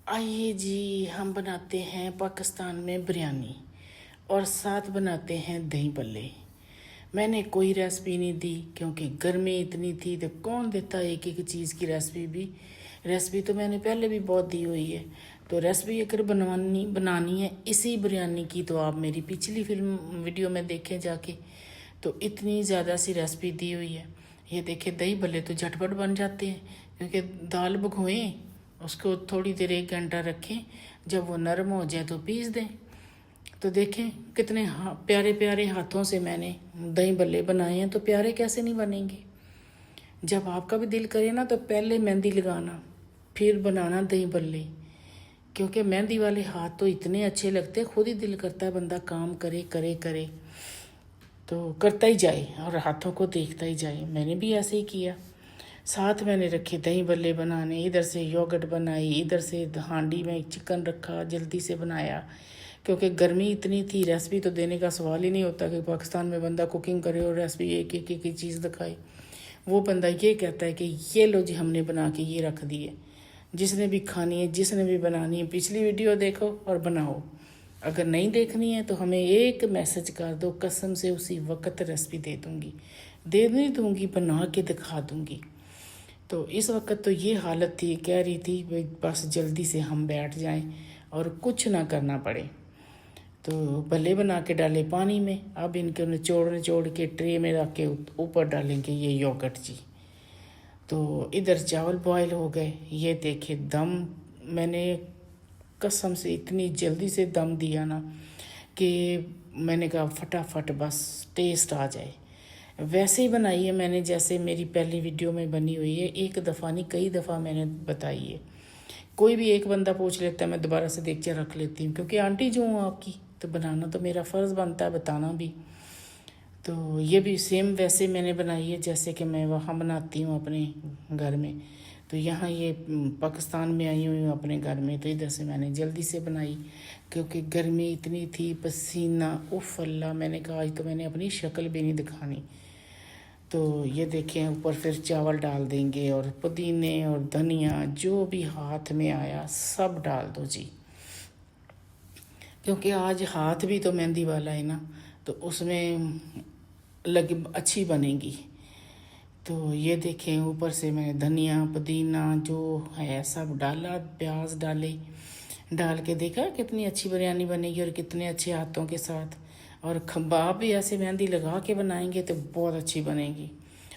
आइए जी, हम बनाते हैं पाकिस्तान में बिरयानी और साथ बनाते हैं दही भल्ले। मैंने कोई रेसिपी नहीं दी क्योंकि गर्मी इतनी थी तो कौन देता एक एक चीज़ की रेसिपी भी। रेसिपी तो मैंने पहले भी बहुत दी हुई है। तो रेसिपी अगर बनानी है इसी बिरयानी की तो आप मेरी पिछली फिल्म वीडियो में देखें जाके। तो इतनी ज़्यादा सी रेसिपी दी हुई है। ये देखिए, दही भल्ले तो झटपट बन जाते हैं क्योंकि दाल भिगोएं, उसको थोड़ी देर 1 घंटा रखें, जब वो नरम हो जाए तो पीस दें। तो देखें कितने प्यारे प्यारे हाथों से मैंने दही भल्ले बनाए हैं, तो प्यारे कैसे नहीं बनेंगे। जब आपका भी दिल करे ना तो पहले मेहंदी लगाना, फिर बनाना दही भल्ले, क्योंकि मेहंदी वाले हाथ तो इतने अच्छे लगते हैं, खुद ही दिल करता है बंदा काम करे करे करे तो करता ही जाए और हाथों को देखता ही जाए। मैंने भी ऐसे ही किया। साथ मैंने रखे दही भल्ले बनाने, इधर से योगर्ट बनाई, इधर से हांडी में चिकन रखा, जल्दी से बनाया क्योंकि गर्मी इतनी थी। रेसिपी तो देने का सवाल ही नहीं होता कि पाकिस्तान में बंदा कुकिंग करे और रेसिपी एक एक एक चीज़ दिखाए। वो बंदा ये कहता है कि ये लो जी, हमने बना के ये रख दी है। जिसने भी खानी है, जिसने भी बनानी है, पिछली वीडियो देखो और बनाओ। अगर नहीं देखनी है तो हमें एक मैसेज कर दो, कसम से उसी वक्त रेसिपी दे दूँगी, दे नहीं दूँगी, बना के दिखा दूँगी। तो इस वक्त तो ये हालत थी, कह रही थी भाई बस जल्दी से हम बैठ जाएं और कुछ ना करना पड़े। तो भल्ले बना के डाले पानी में। अब इनके निचोड़ निचोड़ के ट्रे में रख के ऊपर डालेंगे ये योगर्ट जी। तो इधर चावल बॉयल हो गए। ये देखे दम, मैंने कसम से इतनी जल्दी से दम दिया ना कि मैंने कहा फटाफट बस टेस्ट आ जाए। वैसे ही बनाई है मैंने जैसे मेरी पहली वीडियो में बनी हुई है, एक दफ़ा नहीं कई दफ़ा मैंने बताई है। कोई भी एक बंदा पूछ लेता है, मैं दोबारा से देख के रख लेती हूँ क्योंकि आंटी जो हूँ आपकी, तो बनाना तो मेरा फ़र्ज़ बनता है, बताना भी। तो ये भी सेम वैसे मैंने बनाई है जैसे कि मैं वहाँ बनाती हूँ अपने घर में। तो यहाँ ये पाकिस्तान में आई हुई हूँ अपने घर में, तो इधर से मैंने जल्दी से बनाई क्योंकि गर्मी इतनी थी, पसीना उफ अल्लाह। मैंने कहा आज तो मैंने अपनी शक्ल भी नहीं दिखानी। तो ये देखें, ऊपर फिर चावल डाल देंगे और पुदीने और धनिया जो भी हाथ में आया सब डाल दो जी, क्योंकि आज हाथ भी तो मेहंदी वाला है ना, तो उसमें लग अच्छी बनेगी। तो ये देखें, ऊपर से मैंने धनिया पुदीना जो है सब डाला, प्याज डाले, डाल के देखा कितनी अच्छी बिरयानी बनेगी और कितने अच्छे हाथों के साथ। और कबाब भी ऐसे मेहंदी लगा के बनाएंगे तो बहुत अच्छी बनेगी।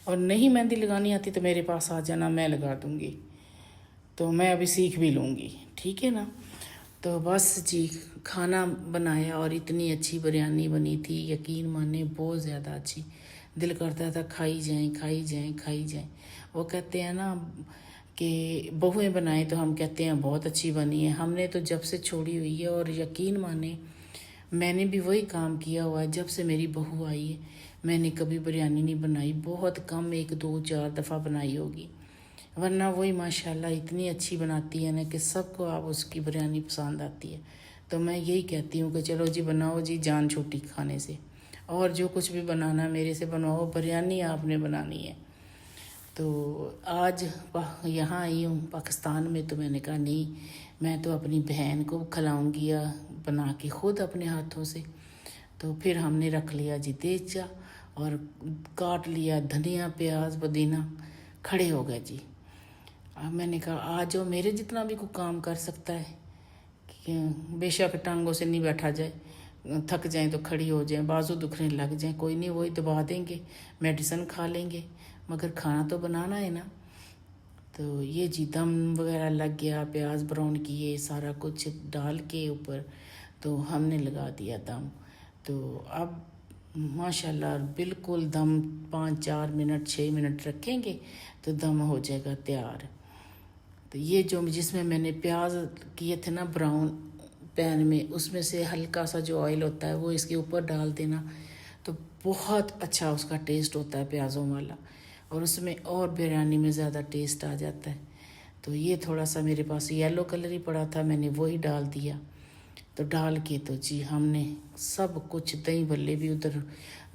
और नहीं मेहंदी लगानी आती तो मेरे पास आ जाना, मैं लगा दूँगी। तो मैं अभी सीख भी लूँगी, ठीक है ना। तो बस जी, खाना बनाया और इतनी अच्छी बिरयानी बनी थी, यकीन माने बहुत ज़्यादा अच्छी। दिल करता था खाई जाएं खाई जाएं खाई जाएं। वो कहते हैं ना कि बहुएं बनाए तो हम कहते हैं बहुत अच्छी बनी है। हमने तो जब से छोड़ी हुई है, और यकीन माने मैंने भी वही काम किया हुआ है। जब से मेरी बहू आई है मैंने कभी बिरयानी नहीं बनाई, बहुत कम 1 2 4 दफ़ा बनाई होगी, वरना वही माशाल्लाह इतनी अच्छी बनाती है ना कि सबको आप उसकी बिरयानी पसंद आती है। तो मैं यही कहती हूँ कि चलो जी बनाओ जी, जान छूटी खाने से, और जो कुछ भी बनाना मेरे से बनवाओ, बिरयानी आपने बनानी है। तो आज यहाँ आई हूँ पाकिस्तान में, तो मैंने कहा नहीं, मैं तो अपनी बहन को खिलाऊँगी या बना के ख़ुद अपने हाथों से। तो फिर हमने रख लिया जी देगचा और काट लिया धनिया प्याज पुदीना, खड़े हो गए जी। अब मैंने कहा आ जाओ, मेरे जितना भी कोई काम कर सकता है कि बेशक टांगों से नहीं बैठा जाए, थक जाएं तो खड़ी हो जाएं, बाजू दुखने लग जाएं, कोई नहीं वही दबा देंगे, मेडिसिन खा लेंगे, मगर खाना तो बनाना है ना। तो ये जी दम वगैरह लग गया, प्याज ब्राउन किए, सारा कुछ डाल के ऊपर तो हमने लगा दिया दम। तो अब माशाल्लाह बिल्कुल दम 5 4 मिनट 6 मिनट रखेंगे तो दम हो जाएगा तैयार। तो ये जो जिसमें मैंने प्याज किए थे ना ब्राउन पैन में, उसमें से हल्का सा जो ऑयल होता है वो इसके ऊपर डाल देना, तो बहुत अच्छा उसका टेस्ट होता है प्याज़ों वाला, और उसमें और बिरयानी में ज़्यादा टेस्ट आ जाता है। तो ये थोड़ा सा मेरे पास येलो कलर ही पड़ा था, मैंने वही डाल दिया। तो डाल के तो जी हमने सब कुछ, दही भल्ले भी उधर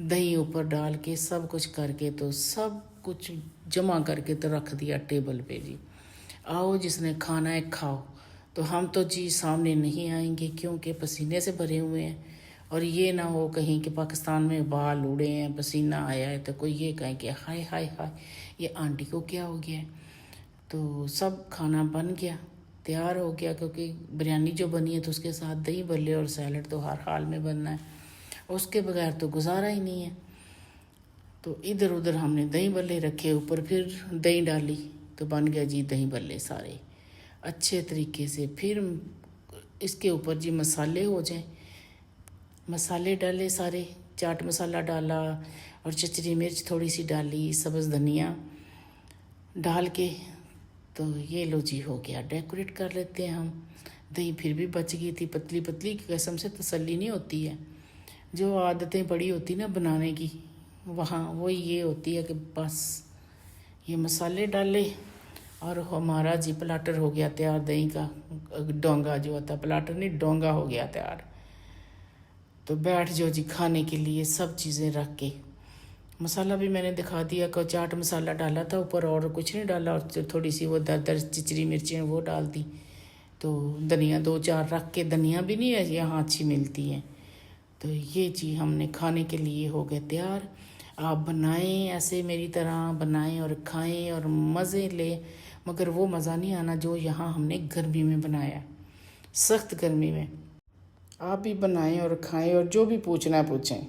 दही ऊपर डाल के सब कुछ करके तो सब कुछ जमा करके तो रख दिया टेबल पे जी। आओ जिसने खाना है खाओ। तो हम तो जी सामने नहीं आएंगे क्योंकि पसीने से भरे हुए हैं। और ये ना हो कहीं कि पाकिस्तान में बाल उड़े हैं, पसीना आया है, तो कोई ये कहे कि हाय हाय हाय ये आंटी को क्या हो गया है। तो सब खाना बन गया, तैयार हो गया, क्योंकि बिरयानी जो बनी है तो उसके साथ दही भल्ले और सैलड तो हर हाल में बनना है, उसके बगैर तो गुजारा ही नहीं है। तो इधर उधर हमने दही भल्ले रखे, ऊपर फिर दही डाली, तो बन गया जी दही भल्ले सारे अच्छे तरीके से। फिर इसके ऊपर जी मसाले हो जाए, मसाले डाले सारे, चाट मसाला डाला और चचरी मिर्च थोड़ी सी डाली, सब्ज़ धनिया डाल के, तो ये लो जी हो गया। डेकोरेट कर लेते हैं हम। दही फिर भी बच गई थी, पतली पतली की कसम से तसल्ली नहीं होती है। जो आदतें पड़ी होती ना बनाने की, वहाँ वही ये होती है कि बस ये मसाले डाले और हमारा जी प्लाटर हो गया तैयार। दही का डोंगा जो होता है, प्लाटर नहीं डोंगा हो गया तैयार। तो बैठ जाओ जी खाने के लिए, सब चीज़ें रख के। मसाला भी मैंने दिखा दिया कि चाट मसाला डाला था ऊपर, और कुछ नहीं डाला, और थोड़ी सी वो दर चिचरी मिर्चें वो डाल दी। तो धनिया 2-4 रख के, धनिया भी नहीं है यहाँ अच्छी मिलती हैं। तो ये जी हमने खाने के लिए हो गए तैयार। आप बनाएं ऐसे मेरी तरह बनाएं और खाएं और मज़े लें, मगर वो मज़ा नहीं आना जो यहाँ हमने गर्मी में बनाया, सख्त गर्मी में। आप भी बनाएं और खाएं और जो भी पूछना है पूछें।